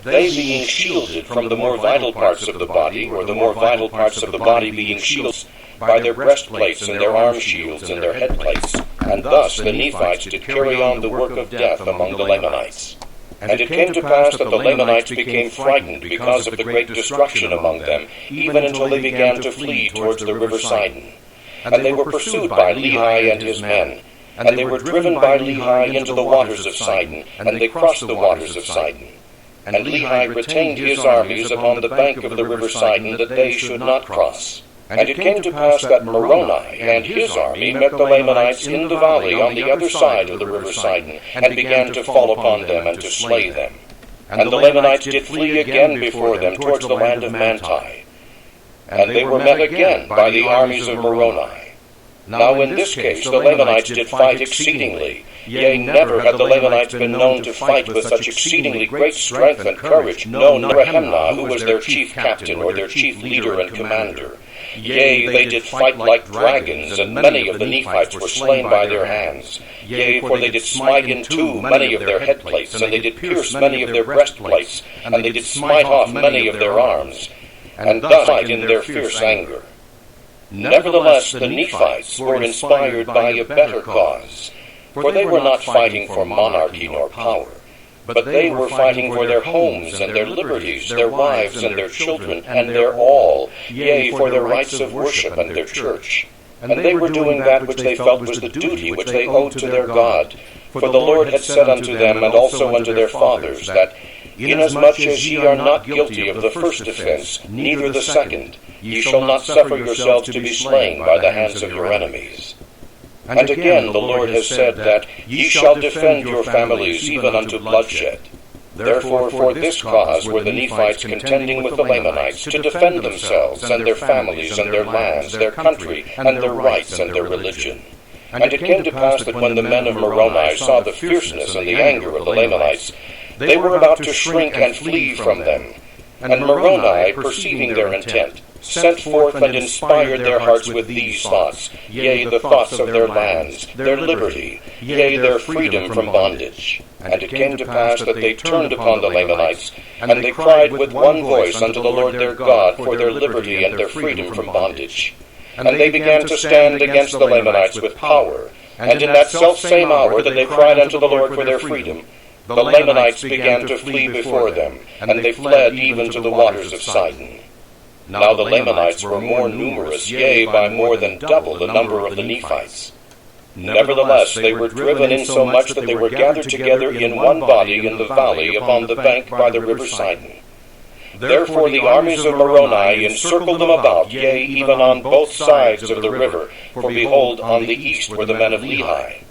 they being shielded from the more vital parts of the body, or the more vital parts of the body being shielded by their breastplates and their arm shields and their headplates. And thus the Nephites did carry on the work of death among the Lamanites. And it came to pass that the Lamanites became frightened because of the great destruction among them, even until they began to flee towards the river Sidon. And they were pursued by Lehi and his men, and they were driven by Lehi into the waters of Sidon, and they crossed the waters of Sidon. And Lehi retained his armies upon the bank of the river Sidon, that they should not cross. And it came to pass that Moroni and his army met the Lamanites in the valley on the other side of the river Sidon, and began to fall upon them and to slay them. And the Lamanites did flee again before them towards the land of Manti. And they were met again by the armies of Moroni. Now in this case the Lamanites did fight exceedingly. Yea, never had the Lamanites been known to fight with such exceedingly great strength and courage, no, nor Hemnah, who was their chief captain, or their chief leader and commander. Yea, they did fight like dragons, and many of the Nephites were slain by their hands. Yea, for they did smite in two many of their headplates, and they did pierce many of their breastplates, and they did smite off many of their arms, and thus fight in their fierce anger. Nevertheless, the Nephites were inspired by a better cause, for they were not fighting for monarchy nor power, but they were fighting for their homes and their liberties, their wives and their children, and their all, yea, for their rights of worship and their church. And they were doing that which they felt was the duty which they owed to their God. For the Lord had said unto them, and also unto their fathers, that, Inasmuch as ye are not guilty of the first offense, neither the second, ye shall not suffer yourselves to be slain by the hands of your enemies. And again the Lord has said that, Ye shall defend your families even unto bloodshed. Therefore for this cause were the Nephites contending with the Lamanites, to defend themselves and their families and their lands, their country, and their rights and their religion. And it came to pass that when the men of Moroni saw the fierceness and the anger of the Lamanites, they were about to shrink and flee from them. And Moroni, perceiving their intent, sent forth and inspired their hearts with these thoughts, yea, the thoughts of their lands, their liberty, yea, their freedom from bondage. And it came to pass that they turned upon the Lamanites, and they cried with one voice unto the Lord their God for their liberty and their freedom from bondage. And they began to stand against the Lamanites with power. And in that selfsame hour that they cried unto the Lord for their freedom, the Lamanites began to flee before them, and they fled even to the waters of Sidon. Now the Lamanites were more numerous, yea, by more than double the number of the Nephites. Nevertheless, they were driven in so much that they were gathered together in one body in the valley upon the bank by the river Sidon. Therefore the armies of Moroni encircled them about, yea, even on both sides of the river, for behold, on the east were the men of Lehi.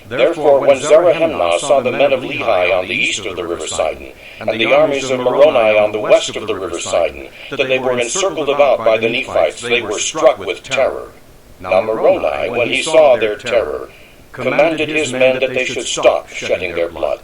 Therefore, when Zarahemnah saw the men of Lehi on the east of the river Sidon, and the armies of Moroni on the west of the river Sidon, that they were encircled about by the Nephites, they were struck with terror. Now Moroni, when he saw their terror, commanded his men that they should stop shedding their blood.